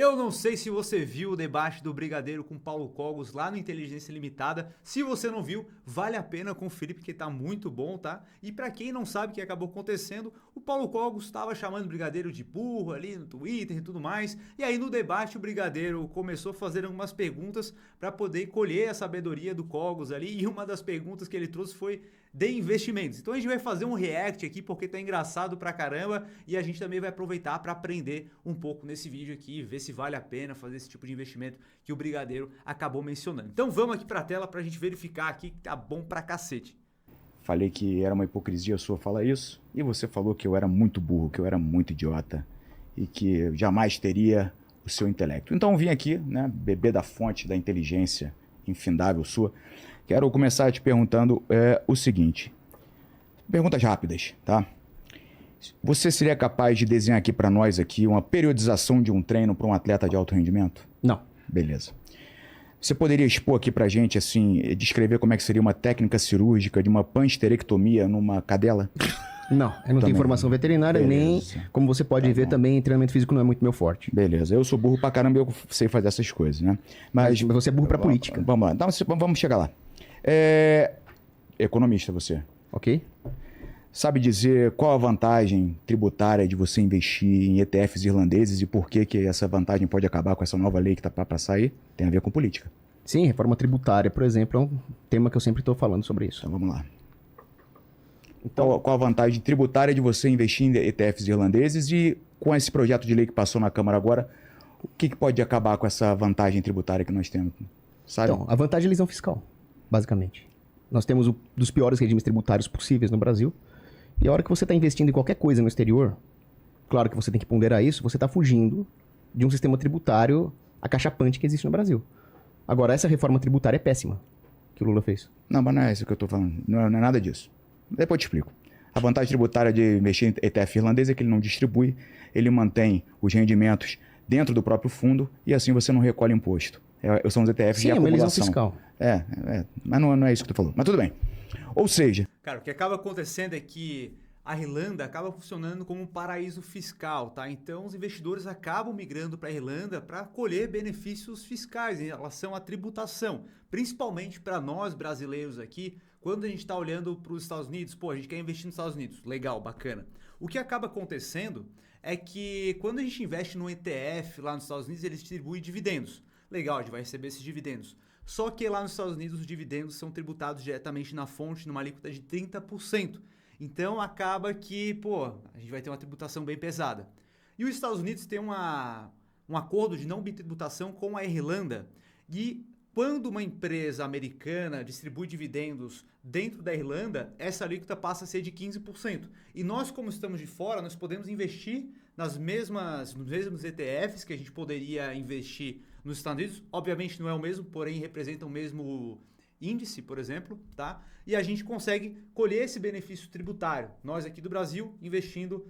Eu não sei se você viu o debate do Brigadeiro com Paulo Cogos lá no Inteligência Limitada. Se você não viu, vale a pena conferir porque tá muito bom, tá? E pra quem não sabe o que acabou acontecendo, o Paulo Cogos estava chamando o Brigadeiro de burro ali no Twitter e tudo mais. E aí no debate o Brigadeiro começou a fazer algumas perguntas para poder colher a sabedoria do Cogos ali. E uma das perguntas que ele trouxe foi de investimentos. Então a gente vai fazer um react aqui porque tá engraçado pra caramba e a gente também vai aproveitar para aprender um pouco nesse vídeo aqui, ver se vale a pena fazer esse tipo de investimento que o Brigadeiro acabou mencionando. Então vamos aqui pra tela pra gente verificar aqui que tá bom pra cacete. Falei que era uma hipocrisia sua falar isso, e você falou que eu era muito burro, que eu era muito idiota, e que eu jamais teria o seu intelecto. Então eu vim aqui, né, beber da fonte da inteligência infindável sua. Quero começar te perguntando o seguinte, perguntas rápidas, tá? Você seria capaz de desenhar aqui para nós aqui uma periodização de um treino para um atleta de alto rendimento? Não. Beleza. Você poderia expor aqui pra gente, assim, descrever como é que seria uma técnica cirúrgica de uma pansterectomia numa cadela? Não, eu não tenho formação veterinária, Beleza. nem, como você pode ver também, treinamento físico não é muito meu forte. Beleza, eu sou burro pra caramba e eu sei fazer essas coisas, né? Mas você é burro pra política. Vamos lá, então, vamos chegar lá. Economista você. Ok? Sabe dizer qual a vantagem tributária de você investir em ETFs irlandeses e por que que essa vantagem pode acabar com essa nova lei que tá para sair? Tem a ver com política. Sim, reforma tributária, por exemplo, é um tema que eu sempre estou falando sobre isso. Então vamos lá. Então, qual a vantagem tributária de você investir em ETFs irlandeses e com esse projeto de lei que passou na Câmara agora, o que pode acabar com essa vantagem tributária que nós temos? Sabe? Então, a vantagem é a isenção fiscal, basicamente. Nós temos um dos piores regimes tributários possíveis no Brasil. E a hora que você está investindo em qualquer coisa no exterior, claro que você tem que ponderar isso, você está fugindo de um sistema tributário acachapante que existe no Brasil. Agora, essa reforma tributária é péssima que o Lula fez. Não, mas não é isso que eu estou falando. Não é nada disso. Depois eu te explico. A vantagem tributária de investir em ETF irlandês é que ele não distribui, ele mantém os rendimentos dentro do próprio fundo e assim você não recolhe imposto. São os ETFs de acumulação. Sim, é uma isenção fiscal. Mas não é isso que tu falou. Mas tudo bem. Ou seja... Cara, o que acaba acontecendo é que a Irlanda acaba funcionando como um paraíso fiscal, tá? Então os investidores acabam migrando para a Irlanda para colher benefícios fiscais em relação à tributação, principalmente para nós brasileiros aqui, quando a gente está olhando para os Estados Unidos, pô, a gente quer investir nos Estados Unidos, legal, bacana. O que acaba acontecendo é que quando a gente investe no ETF lá nos Estados Unidos, ele distribui dividendos. Legal, a gente vai receber esses dividendos. Só que lá nos Estados Unidos os dividendos são tributados diretamente na fonte, numa alíquota de 30%. Então acaba que, pô, a gente vai ter uma tributação bem pesada. E os Estados Unidos têm um acordo de não bitributação com a Irlanda. E quando uma empresa americana distribui dividendos dentro da Irlanda, essa alíquota passa a ser de 15%. E nós, como estamos de fora, nós podemos investir nos mesmos ETFs que a gente poderia investir nos Estados Unidos. Obviamente não é o mesmo, porém representa o mesmo índice, por exemplo, tá? E a gente consegue colher esse benefício tributário. Nós aqui do Brasil investindo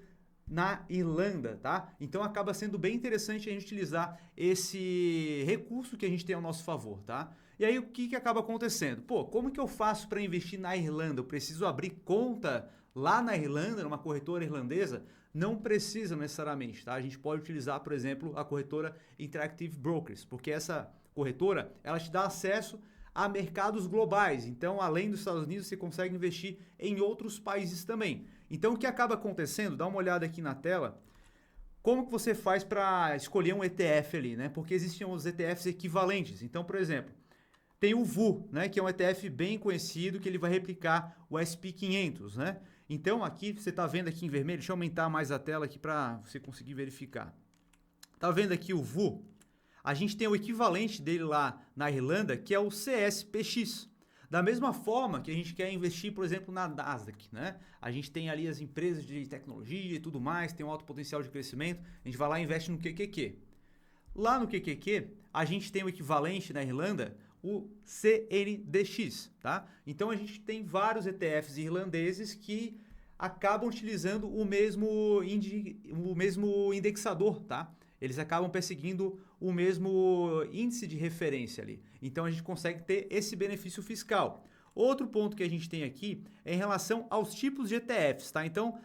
na Irlanda, tá? Então acaba sendo bem interessante a gente utilizar esse recurso que a gente tem ao nosso favor, tá? E aí o que acaba acontecendo? Pô, como que eu faço para investir na Irlanda? Eu preciso abrir conta lá na Irlanda, numa corretora irlandesa? Não precisa necessariamente, tá? A gente pode utilizar, por exemplo, a corretora Interactive Brokers, porque essa corretora, ela te dá acesso a mercados globais. Então, além dos Estados Unidos, você consegue investir em outros países também. Então, o que acaba acontecendo? Dá uma olhada aqui na tela. Como que você faz para escolher um ETF ali, né? Porque existem os ETFs equivalentes. Então, por exemplo, tem o VU, né? Que é um ETF bem conhecido, que ele vai replicar o SP500, né? Então, aqui, você está vendo aqui em vermelho, deixa eu aumentar mais a tela aqui para você conseguir verificar. Tá vendo aqui o VU? A gente tem o equivalente dele lá na Irlanda, que é o CSPX. Da mesma forma que a gente quer investir, por exemplo, na Nasdaq, né? A gente tem ali as empresas de tecnologia e tudo mais, tem um alto potencial de crescimento, a gente vai lá e investe no QQQ. Lá no QQQ, a gente tem o equivalente na Irlanda, o CNDX, tá? Então a gente tem vários ETFs irlandeses que acabam utilizando o mesmo indexador, tá? Eles acabam perseguindo o mesmo índice de referência ali. Então a gente consegue ter esse benefício fiscal. Outro ponto que a gente tem aqui é em relação aos tipos de ETFs, tá? Então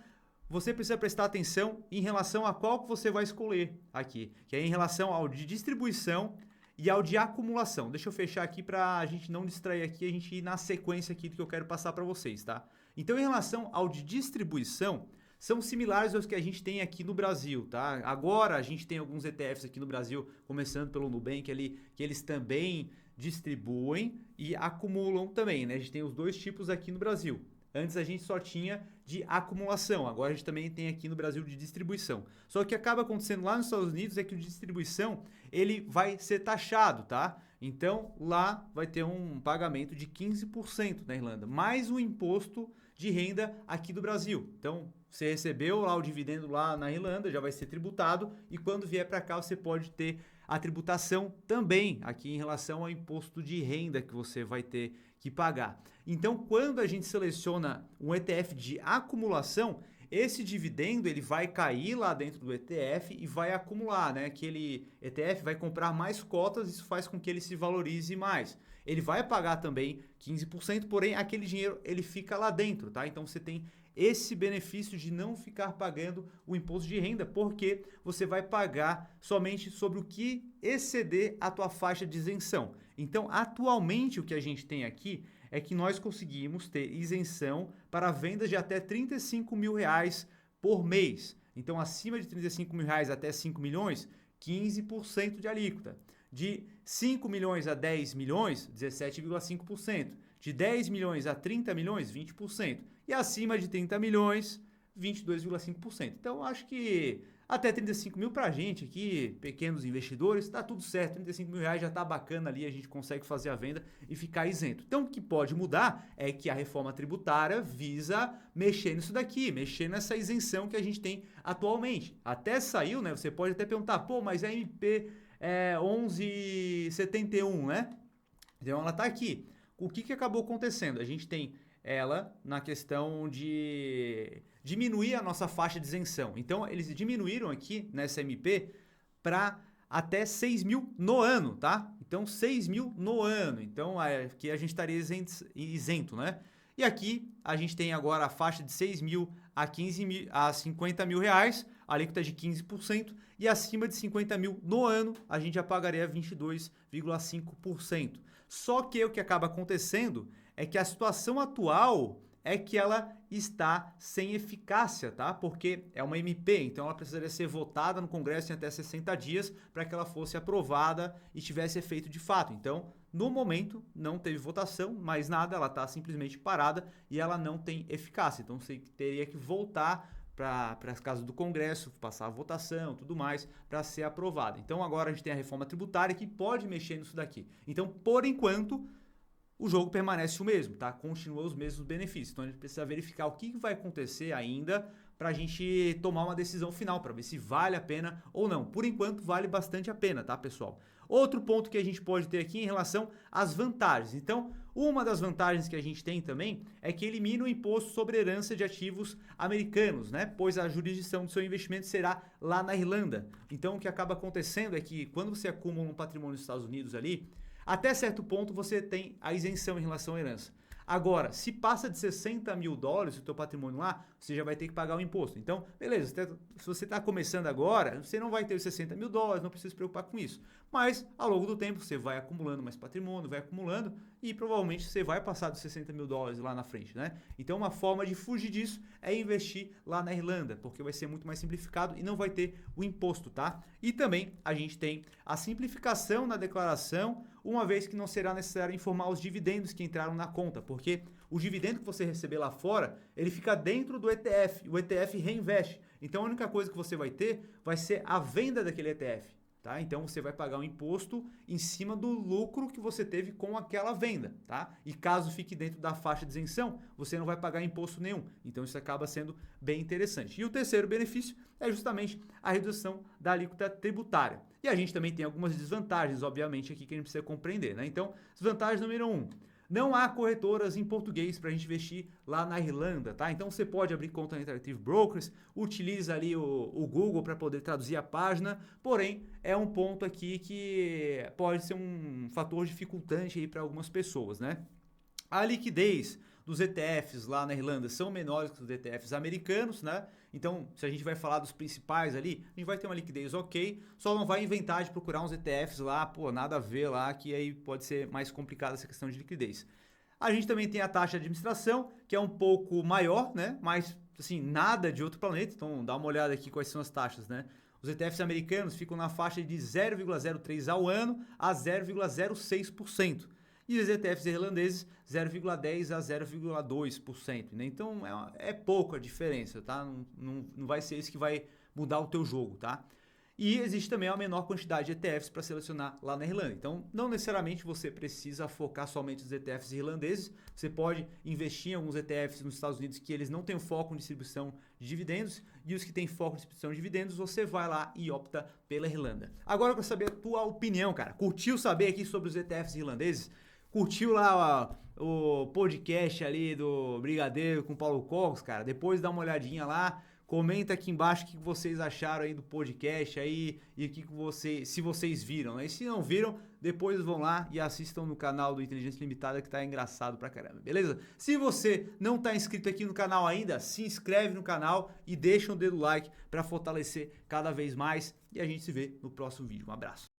você precisa prestar atenção em relação a qual que você vai escolher aqui, que é em relação ao de distribuição e ao de acumulação. Deixa eu fechar aqui para a gente não distrair aqui, a gente ir na sequência aqui do que eu quero passar para vocês, tá? Então, em relação ao de distribuição, são similares aos que a gente tem aqui no Brasil, tá? Agora a gente tem alguns ETFs aqui no Brasil, começando pelo Nubank ali, que eles também distribuem e acumulam também, né? A gente tem os dois tipos aqui no Brasil. Antes a gente só tinha de acumulação, agora a gente também tem aqui no Brasil de distribuição. Só que o que acaba acontecendo lá nos Estados Unidos é que o de distribuição, ele vai ser taxado, tá? Então lá vai ter um pagamento de 15% na Irlanda, mais o imposto de renda aqui do Brasil. Então, você recebeu lá o dividendo lá na Irlanda, já vai ser tributado e quando vier para cá você pode ter a tributação também aqui em relação ao imposto de renda que você vai ter que pagar. Então, quando a gente seleciona um ETF de acumulação, esse dividendo ele vai cair lá dentro do ETF e vai acumular, né? Aquele ETF vai comprar mais cotas, isso faz com que ele se valorize mais. Ele vai pagar também 15%, porém aquele dinheiro ele fica lá dentro, tá? Então você tem esse benefício de não ficar pagando o imposto de renda, porque você vai pagar somente sobre o que exceder a tua faixa de isenção. Então, atualmente o que a gente tem aqui é que nós conseguimos ter isenção para vendas de até R$35 mil por mês. Então, acima de R$35 mil até 5 milhões, 15% de alíquota. De 5 milhões a 10 milhões, 17,5%. De 10 milhões a 30 milhões, 20%. E acima de 30 milhões, 22,5%. Então, acho que até 35 mil para a gente aqui, pequenos investidores, está tudo certo. 35 mil reais já está bacana ali, a gente consegue fazer a venda e ficar isento. Então, o que pode mudar é que a reforma tributária visa mexer nisso daqui, mexer nessa isenção que a gente tem atualmente. Até saiu, né? Você pode até perguntar, pô, mas a MP 1171, né? Então, ela está aqui. O que acabou acontecendo? A gente tem ela na questão de diminuir a nossa faixa de isenção. Então, eles diminuíram aqui nessa MP para até 6 mil no ano, tá? Então, 6 mil no ano. Então, aqui a gente estaria isento, né? E aqui a gente tem agora a faixa de 6 mil a 50 mil reais, a alíquota de 15%, e acima de 50 mil no ano, a gente já pagaria 22,5%. Só que o que acaba acontecendo é que a situação atual é que ela está sem eficácia, tá? Porque é uma MP, então ela precisaria ser votada no Congresso em até 60 dias para que ela fosse aprovada e tivesse efeito de fato. Então, no momento, não teve votação, mais nada, ela está simplesmente parada e ela não tem eficácia. Então, você teria que voltar para as casas do Congresso, passar a votação, tudo mais, para ser aprovada. Então, agora a gente tem a reforma tributária que pode mexer nisso daqui. Então, por enquanto, o jogo permanece o mesmo, tá? Continua os mesmos benefícios. Então a gente precisa verificar o que vai acontecer ainda para a gente tomar uma decisão final, para ver se vale a pena ou não. Por enquanto, vale bastante a pena, tá, pessoal? Outro ponto que a gente pode ter aqui em relação às vantagens. Então, uma das vantagens que a gente tem também é que elimina o imposto sobre herança de ativos americanos, né? Pois a jurisdição do seu investimento será lá na Irlanda. Então, o que acaba acontecendo é que quando você acumula um patrimônio nos Estados Unidos ali, até certo ponto você tem a isenção em relação à herança. Agora, se passa de 60 mil dólares o teu patrimônio lá, você já vai ter que pagar o imposto. Então, beleza, se você está começando agora, você não vai ter os 60 mil dólares, não precisa se preocupar com isso. Mas, ao longo do tempo, você vai acumulando mais patrimônio, vai acumulando e provavelmente você vai passar dos 60 mil dólares lá na frente, né? Então, uma forma de fugir disso é investir lá na Irlanda, porque vai ser muito mais simplificado e não vai ter o imposto, tá? E também a gente tem a simplificação na declaração, uma vez que não será necessário informar os dividendos que entraram na conta, porque o dividendo que você receber lá fora, ele fica dentro do ETF, o ETF reinveste. Então a única coisa que você vai ter vai ser a venda daquele ETF, tá? Então você vai pagar um imposto em cima do lucro que você teve com aquela venda, tá? E caso fique dentro da faixa de isenção, você não vai pagar imposto nenhum. Então isso acaba sendo bem interessante. E o terceiro benefício é justamente a redução da alíquota tributária. E a gente também tem algumas desvantagens, obviamente, aqui que a gente precisa compreender, né? Então, desvantagem número 1. Não há corretoras em português para a gente investir lá na Irlanda, tá? Então você pode abrir conta na Interactive Brokers, utiliza ali o Google para poder traduzir a página, porém é um ponto aqui que pode ser um fator dificultante aí para algumas pessoas, né? A liquidez dos ETFs lá na Irlanda são menores que os ETFs americanos, né? Então, se a gente vai falar dos principais ali, a gente vai ter uma liquidez ok, só não vai inventar de procurar uns ETFs lá, pô, nada a ver lá, que aí pode ser mais complicada essa questão de liquidez. A gente também tem a taxa de administração, que é um pouco maior, né? Mas, assim, nada de outro planeta. Então, dá uma olhada aqui quais são as taxas, né? Os ETFs americanos ficam na faixa de 0,03 ao ano a 0,06%. E os ETFs irlandeses, 0,10 a 0,2%. Né? Então, é pouca a diferença, tá? Não vai ser isso que vai mudar o teu jogo, tá? E existe também a menor quantidade de ETFs para selecionar lá na Irlanda. Então, não necessariamente você precisa focar somente nos ETFs irlandeses. Você pode investir em alguns ETFs nos Estados Unidos que eles não têm foco em distribuição de dividendos. E os que têm foco em distribuição de dividendos, você vai lá e opta pela Irlanda. Agora eu quero saber a tua opinião, cara. Curtiu saber aqui sobre os ETFs irlandeses? Curtiu lá o podcast ali do Brigadeiro com o Paulo Cogos, cara? Depois dá uma olhadinha lá. Comenta aqui embaixo o que vocês acharam aí do podcast aí e se vocês viram, né? E se não viram, depois vão lá e assistam no canal do Inteligência Limitada que tá engraçado pra caramba, beleza? Se você não tá inscrito aqui no canal ainda, se inscreve no canal e deixa um dedo like pra fortalecer cada vez mais e a gente se vê no próximo vídeo. Um abraço.